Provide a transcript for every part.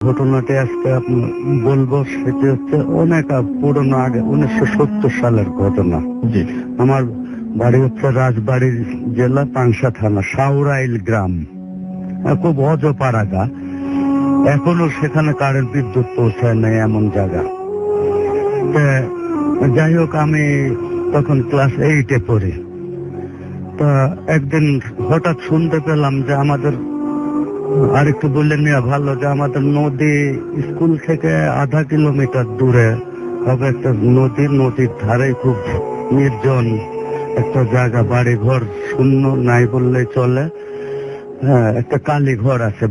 ঘটনাটি আজকে আপনি বলবো, সেটি হচ্ছে অনেক পুরনো, আগে 1970 সালের ঘটনা। জি। আমার বাড়ি হচ্ছে রাজবাড়ী জেলা পাংশা থানা সাউরাইল গ্রাম, খুব অজপাড়াগা। এখনো সেখানে কারেন্ট বিদ্যুৎ পৌঁছায় নাই এমন জায়গা। যাই হোক, আমি তখন ক্লাস 8-এ পড়ি। তা একদিন হঠাৎ শুনতে পেলাম যে আমাদের, আরেকটু বললে নেওয়া ভালো, যে আমাদের নদী স্কুল থেকে আধা কিলোমিটার দূরে হবে একটা নদীর ধারে খুব নির্জন একটা জায়গা, বাড়ি ঘর শূন্য, নাই বললেই চলে। হ্যাঁ, একটা কালী ঘর আছে,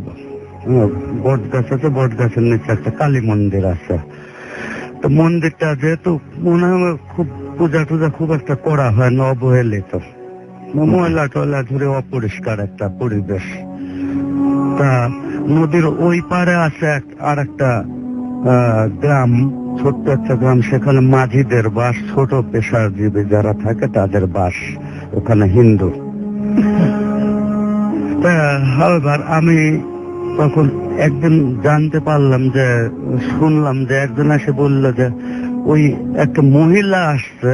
বট গাছ আছে, বট গাছের নিচে একটা কালী মন্দির আছে। তো মন্দিরটা যেহেতু মনে হয় খুব পূজা টুজা খুব একটা করা হয় না, অবহেলিত, ময়লা টয়লা ধরে অপরিষ্কার একটা পরিবেশ। তা নদীর ওই পারে আছে আর একটা গ্রাম, ছোট্ট একটা গ্রাম, সেখানে মাঝিদের বাস, ছোট পেশাজীবী যারা থাকে তাদের বাস, ওখানে হিন্দু। এবার আমি তখন একদিন জানতে পারলাম যে, শুনলাম যে একজন এসে বলল যে ওই একটা মহিলা আসছে,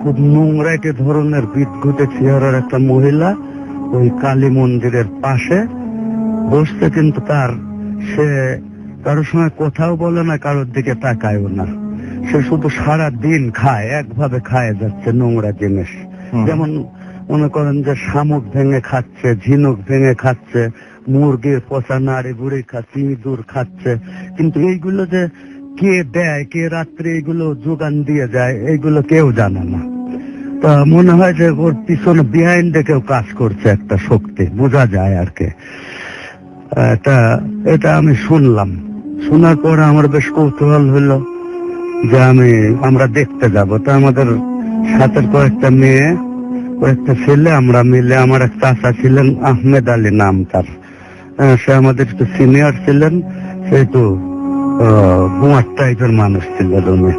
খুব নোংরাটে ধরনের বিদঘুটে চেহারার একটা মহিলা, ওই কালী মন্দিরের পাশে বসছে, কিন্তু সে কারোর সঙ্গে কথাও বলে না, কারোর দিকে তাকায়ও না। সে শুধু সারা দিন খায়, একভাবে খায় যাচ্ছে নোংরা জিনিস। যেমন মনে করেন যে শামুক ভেঙে খাচ্ছে, ঝিনুক ভেঙে খাচ্ছে, মুরগির পচা নাড়ি বুড়ি খাচ্ছে, ইঁদুর খাচ্ছে। কিন্তু এইগুলো যে কে দেয়, কে রাত্রে এইগুলো যোগান দিয়ে যায়, এইগুলো কেউ জানে না। তা মনে হয় যে ওর পিছনে বিহাইন্ডে কেউ কাজ করছে, একটা শক্তি বোঝা যায় আর কি। এটা আমি শুনলাম। শোনার পরে আমার বেশ কৌতূহল হলো যে আমরা দেখতে যাব। তা আমাদের সাথের কয়েকটা মেয়ে, কয়েকটা ছেলে, আমরা মিলে, আমার এক চাচা ছিলেন, আহমেদ আলী নাম তার, সে আমাদের একটু সিনিয়র ছিলেন, সে একটু বুয়ার টাইপের মানুষ ছিল রুমে।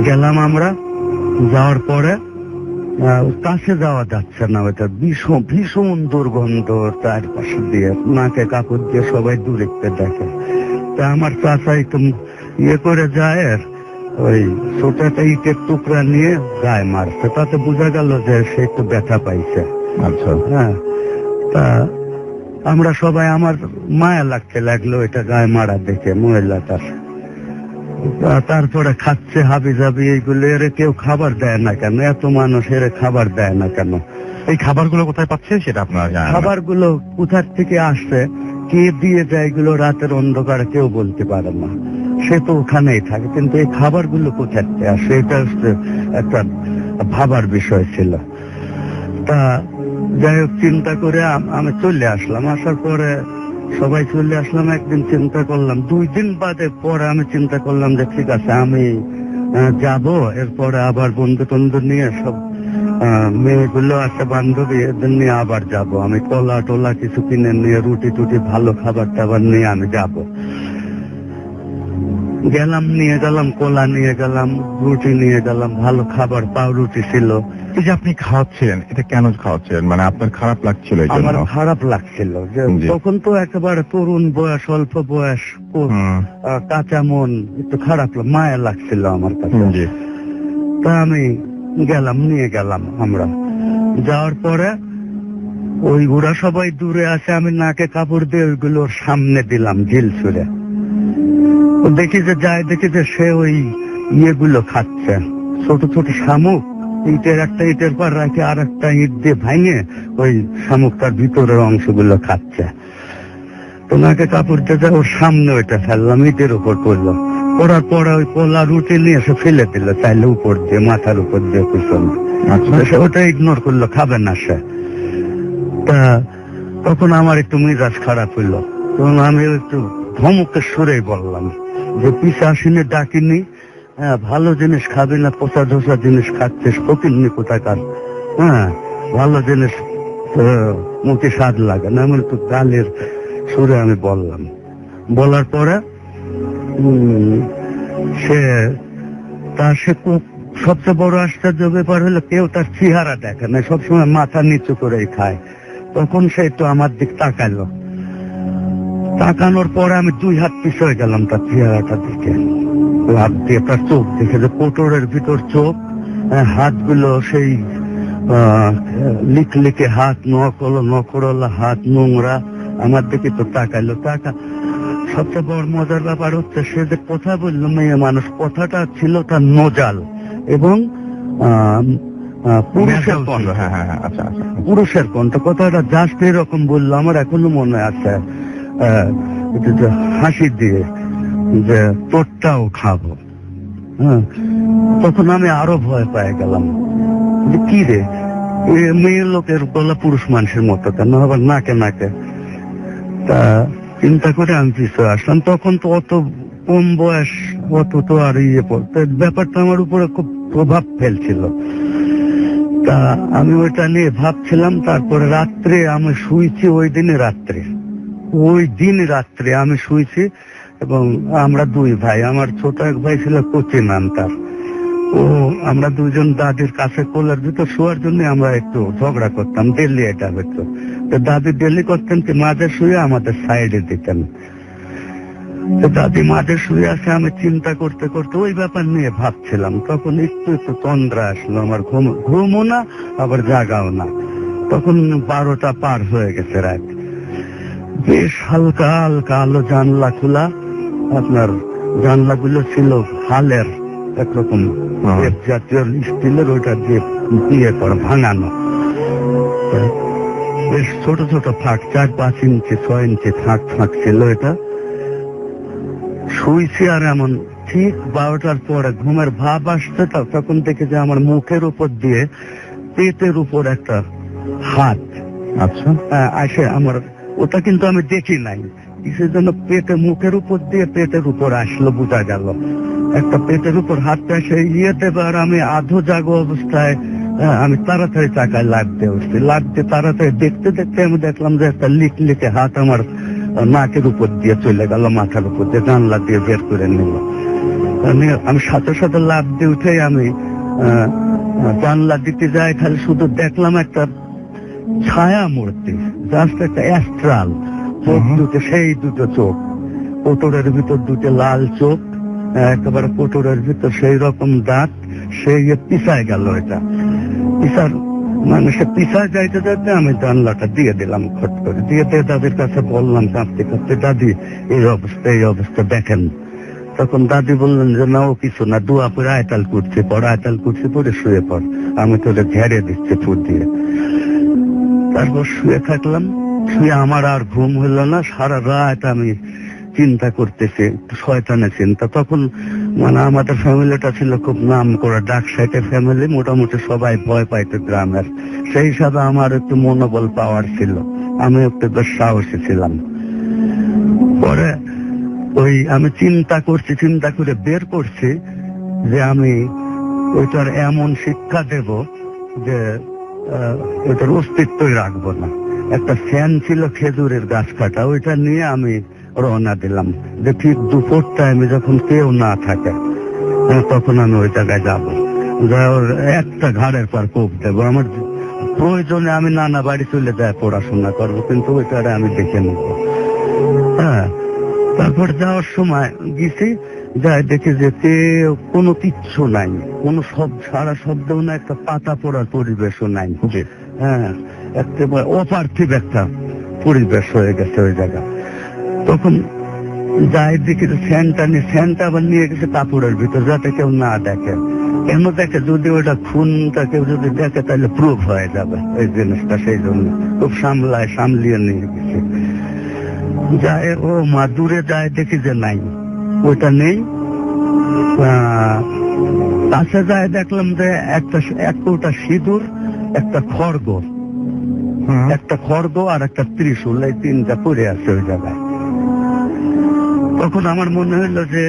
গেলাম আমরা, যাওয়ার পরে কাছে যাওয়া যাচ্ছে না, ওইটা ভীষণ দুর্গন্ধ চারপাশে দিয়ে, নাকে কাপড় দিয়ে সবাই দূরে দেখে। তা আমার চাচা একটু করে যায়, ওই ছোট একটা ইটের টুকরা নিয়ে গায়ে মারছে, তাতে বোঝা গেল যে সে একটু ব্যথা পাইছে। আচ্ছা। হ্যাঁ, তা আমরা সবাই, আমার মায়া লাগলো এটা গায়ে মারা দেখে মহিলাটার। তারপরে খাচ্ছে হাবি জাবি এইগুলো, এর কেউ খাবার দেয় না কেন, এত মানুষ এর খাবার দেয় না কেন? এই খাবারগুলো কোথায় পাচ্ছে সেটা আপনারা জানেন? খাবারগুলো কোথার থেকে আসছে, কে দিয়ে যায়, এগুলো রাতের অন্ধকারে কেউ বলতে পারে না। সে তো ওখানেই থাকে, কিন্তু এই খাবারগুলো কোথার থেকে আসে, এটা হচ্ছে একটা ভাবার বিষয় ছিল। তা যাই হোক, চিন্তা করে আমি চলে আসলাম। আসার পরে সবাই চলে আসলাম। একদিন চিন্তা করলাম, 2 দিন বাদে পরে আমি চিন্তা করলাম যে ঠিক আছে, আমি যাব, এরপরে আবার বন্ধু টন্ধু নিয়ে, সব মেয়েগুলো আছে বান্ধবী, এদের নিয়ে আবার যাব। আমি কলা টোলা কিছু কিনে নিয়ে, রুটি টুটি, ভালো খাবার টাবার নিয়ে আমি যাব। নিয়ে গেলাম কলা, নিয়ে গেলাম রুটি, নিয়ে গেলাম ভালো খাবার, পাউরুটি ছিল। এই যে আপনি খাওয়াচ্ছিলেন, এটা কেন খাওয়াচ্ছিলেন? মানে আপনার খারাপ লাগছিল? আমার খারাপ লাগছিল যে তখন তো একেবারে তরুণ বয়স, অল্প বয়স, কাঁচা মন, একটু খারাপ মায়া লাগছিল আমার কাছে। তা আমি নিয়ে গেলাম আমরা। যাওয়ার পরে ওরা সবাই দূরে আছে, আমি নাকে কাপড় দিয়ে ওইগুলোর সামনে দিলাম, ঝিল ছুড়ে। দেখি যে সে ওই ইয়েগুলো খাচ্ছে, ছোট ছোট শামুক, ইটের পর রাখে আর একটা ইট দিয়ে ভাঙে ওই শামুকটার ভিতরের অংশগুলো খাচ্ছে। তোমাকে কাপড় দিয়ে ওর সামনে ওইটা ফেললাম, ইটের উপর পড়লো। পড়ার পরে ওই কলা রুটি নিয়ে এসে ফেলে দিল, চাইলে উপর দিয়ে, মাথার উপর দিয়ে পিছনে। সে ওটা ইগনোর করলো, খাবে না সে। তা তখন আমার একটু মেজাজ খারাপ হইলো, তখন আমি একটু ধমকের সুরেই বললাম যে পিছে আসিনি, ডাকিনি, হ্যাঁ, ভালো জিনিস খাবি না, পোষা ধোসা জিনিস খাচ্ছিস, ফকিরনি কোথাকার, হ্যাঁ, ভালো জিনিস মুখে স্বাদ লাগে না, এমন একটু গালের সুরে আমি বললাম। বলার পরে সে সবচেয়ে বড় আশ্চর্য ব্যাপার হলো, কেউ তার চেহারা দেখে না, সবসময় মাথা নিচু করেই খায়। তখন সে একটু আমার দিক তাকালো, তাকানোর পরে আমি 2 হাত পিছয়ে গেলাম তার চেহারাটা দিকে, লাভ দিয়ে তার চোখ দেখে, যে কোটরের ভিতর চোখ, হাতগুলো সেই লিখে হাত, নখরলা হাত, নোংরা, আমার দিকে তো তাকাইলো। সবচেয়ে বড় মজার ব্যাপার হচ্ছে, সে যে কথা বললো, মেয়ে মানুষ, কথাটা ছিল তার নজাল এবং পুরুষের কণ্ঠ। পুরুষের কণ্ঠ, কথাটা জাস্ট এরকম বললো, আমার এখনো মনে আছে, হাসি দিয়ে, যে তোরটাও খাবো। হ্যাঁ, তখন আমি আরো ভয় পেয়ে গেলাম, যে কি রে, মেয়ের লোকের গলা পুরুষ মানুষের মতো কেন, আবার নাকে। তা চিন্তা করে আমি পিছিয়ে আসলাম। তখন তো অত কম বয়স, অত তো আর ব্যাপারটা আমার উপরে খুব প্রভাব ফেলছিল। তা আমি ওইটা নিয়ে ভাবছিলাম। তারপরে রাত্রে আমি শুয়েছি, ওই দিন রাত্রে আমি শুয়েছি, এবং আমরা 2 ভাই, আমার ছোট এক ভাই ছিল কোচিং আনতার, আমরা 2জন দাদির কাছে কোলের ভিতর শোয়ার জন্য আমরা একটু ঝগড়া করতাম, ডেলি এটা হতো। তো দাদি ডেলি করতেন কি, মাঝে শুয়ে আমাদের সাইডে দিতেন। তো দাদি মাঝে শুয়ে আছে, আমি চিন্তা করতে করতে ওই ব্যাপার নিয়ে ভাবছিলাম। তখন একটু তন্দ্রা আসলো, আমার ঘুমও না আবার জাগাও না। তখন 12টা পার হয়ে গেছে রাত। বেশ হালকা আলো, জানলা খোলা, আপনার জানলাগুলো ছিল হালের, একরকম জাতীয় স্টিলের, ওইটা দিয়ে ভাঙানো, বেশ ছোট ছোট ফাঁক, 4-5 ইঞ্চি 6 ইঞ্চি ফাঁক ছিল। এটা শুয়েছি, আর এমন ঠিক 12টার পরে ঘুমের ভাব আসছে। তখন দেখে যে আমার মুখের উপর দিয়ে পেটের উপর একটা হাত আসে আমার, ওটা কিন্তু আমি দেখি নাই, কিসের জন্য মুখের উপর দিয়ে পেটের উপর আসলো, বোঝা গেল একটা পেটের উপর হাতটা এসে দেবে। আর আমি আধো জাগো অবস্থায় আমি তাড়াতাড়ি চাকায় লাগতে তাড়াতাড়ি দেখতে আমি দেখলাম যে একটা লিখে হাত আমার নাকের উপর দিয়ে চলে গেল, মাথার উপর দিয়ে জানলা দিয়ে বের করে নিল। আমি সাথে সাথে লাফ দিয়ে উঠে আমি জানলা দিতে যাই, খালি শুধু দেখলাম একটা ছায়া মূর্তি, জাস্ট একটা অ্যাস্ট্রাল, চোখ দুটো, সেই দুটো চোখ, কোটরের ভিতর 2টো লাল চোখ, একেবারে কোটরের ভিতর সেই রকম দাঁত, সেই পিছায় গেল। এটা সে পিছায় যাইতে আমি জানলাটা দিয়ে দিলাম, খট করে দিয়ে দাদির কাছে বললাম কাঁপতে কাঁপতে, দাদি এই অবস্থা দেখেন। তখন দাদি বললেন যে না, ও কিছু না, দোয়া পরে আয়তাল কুটছি পরে শুয়ে পড়, আমি তোরে ঝেড়ে দিচ্ছি ফুট দিয়ে। তারপর শুয়ে থাকলাম। শুয়ে আমার আর ঘুম হইল না, সারা রাত আমি চিন্তা করতেছি, শয়তানের চিন্তা। তখন আমাদের ফ্যামিলিটা ছিল খুব নাম করা ডাক সাইটের ফ্যামিলি, মোটামুটি সবাই ভয় পাইতো গ্রামের। সেই হিসাবে আমার একটু মনোবল পাওয়ার ছিল, আমি একটু বেশ সাহসী ছিলাম। পরে আমি চিন্তা করে বের করছি যে আমি ওইটার এমন শিক্ষা দেব যে ওইটার অস্তিত্বই রাখবো না। একটা ফ্যান ছিল খেজুরের গাছ কাটা, ওইটা নিয়ে আমি রওনা দিলাম, যে ঠিক দুপুর টাইমে যখন কেউ না থাকে তখন আমি ওই জায়গায় যাবো, একটা ঘাড়ের পর কোপ দেবো। আমার প্রয়োজনে আমি নানা বাড়ি চলে যায় পড়াশোনা করবো, কিন্তু ওইটারে আমি দেখে নেব। হ্যাঁ, তারপর যাওয়ার সময় গেছি, যাই দেখি যে কোনো কিচ্ছু নাই, কোনো সারা শব্দও নাই, একটা পাতা পড়ার পরিবেশও নাই। হ্যাঁ, একেবারে অপার্থিব একটা পরিবেশ হয়ে গেছে ওই জায়গা। তখন যাই দেখি ফ্যানটা আবার নিয়ে গেছে কাপড়ের ভিতর, যাতে কেউ না দেখে। কেন দেখে, যদি ওইটা খুনটা কেউ যদি দেখে তাহলে প্রুফ হয়ে যাবে এই জিনিসটা, সেই জন্য খুব সামলিয়ে নিয়ে গেছে। যায় দূরে যায় দেখি যে নাই, ওইটা নেই। কাছে যায় দেখলাম যে একটা সিঁদুর, একটা খড়গ আর একটা ত্রিশূল, এই 3টা পড়ে আছে ওই জায়গায়। তখন আমার মনে হইলো যে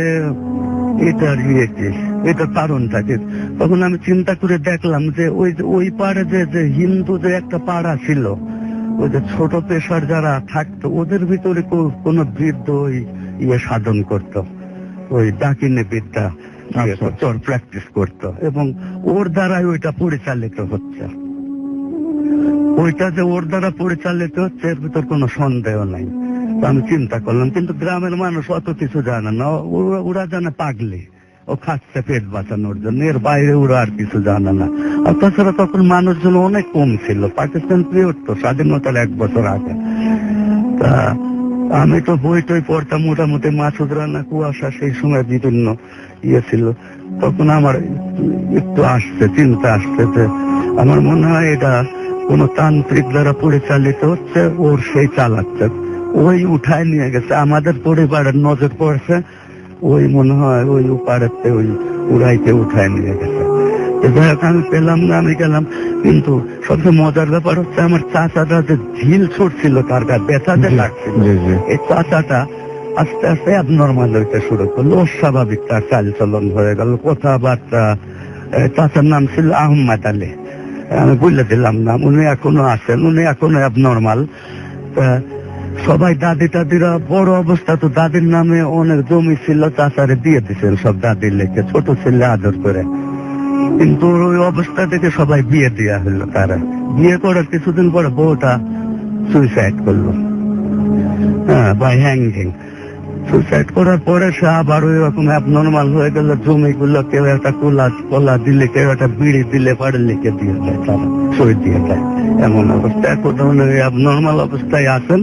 এটা কারণটা কি। তখন আমি চিন্তা করে দেখলাম যে ওই পাড়ে যে হিন্দু যে একটা পাড়া ছিল, ওই যে ছোট পেশার যারা থাকতো, ওদের ভিতরে কোন বৃদ্ধ সাধন করত, ওই ডাকিনী বিদ্যা প্র্যাকটিস করত, এবং ওর দ্বারাই ওইটা পরিচালিত হচ্ছে। ওইটা যে ওর দ্বারা পরিচালিত হচ্ছে এর ভিতর কোনো সন্দেহ নাই। তো আমি চিন্তা করলাম, কিন্তু গ্রামের মানুষ অত কিছু জানে না, ওরা জানে পাগলি, ও খাচ্ছে পেট বাঁচানোর জন্য, এর বাইরে ওরা আর কিছু জানে না। আর তাছাড়া তখন মানুষজন অনেক কম ছিল, পাকিস্তান পিরিয়ড তো, স্বাধীনতার 1 বছর আগে। তা আমি তো বই টই পড়তাম মোটামুটি, মাসুদ রানা, কুয়াশা, সেই সময় বিভিন্ন ছিল। তখন আমার একটু আসছে, চিন্তা আসছে যে আমার মনে হয় এটা কোন তান্ত্রিক দ্বারা পরিচালিত হচ্ছে, ওর সেই চালাচ্ছে, ওই উঠায় নিয়ে গেছে, আমাদের পরিবারের নজর পড়ছে, ওই মনে হয় ওই উপাড়াতে ওই উড়াইতে উঠায় নিয়ে গেছে। যাই হোক, আমি পেলাম না, আমি গেলাম। কিন্তু সবচেয়ে মজার ব্যাপার হচ্ছে আমার চাচাটা যে ঢিল ছুটছিল, তার কাছে ব্যথা যে লাগছিল, এই চাচাটা আস্তে আস্তে অ্যাবনর্মাল হইতে শুরু করলো, অস্বাভাবিক তার চালচলন হয়ে গেল, কথাবার্তা। চাচার নাম ছিল আহম্মদ আলী, আমি বলে দিলাম না, উনি এখনো আছেন, উনি এখনো অ্যাবনর্মাল। সবাই দাদি টাদিরা বড় অবস্থা, তো দাদির নামে অনেক জমি ছিল, চাচারে দিয়ে দিচ্ছেন সব, দাদির লেখে, ছোট ছেলে আদর করে। কিন্তু ওই অবস্থা থেকে সবাই বিয়ে দেওয়া হলো। তারা বিয়ে করার কিছুদিন পরে বউটা সুইসাইড করলো, হ্যাঁ, বাই হ্যাঙ্গিং। সুইসাইড করার পরে সে আবার ওই রকম অ্যাবনর্মাল হয়ে গেল, জমিগুলো কেউ একটা কলা দিলে, কেউ একটা বিড়ি দিলে পারে লিখে দিয়ে দেয়, তারা সই দিয়ে দেয়, এমন অবস্থা। এখন অ্যাবনর্মাল অবস্থায় আছেন।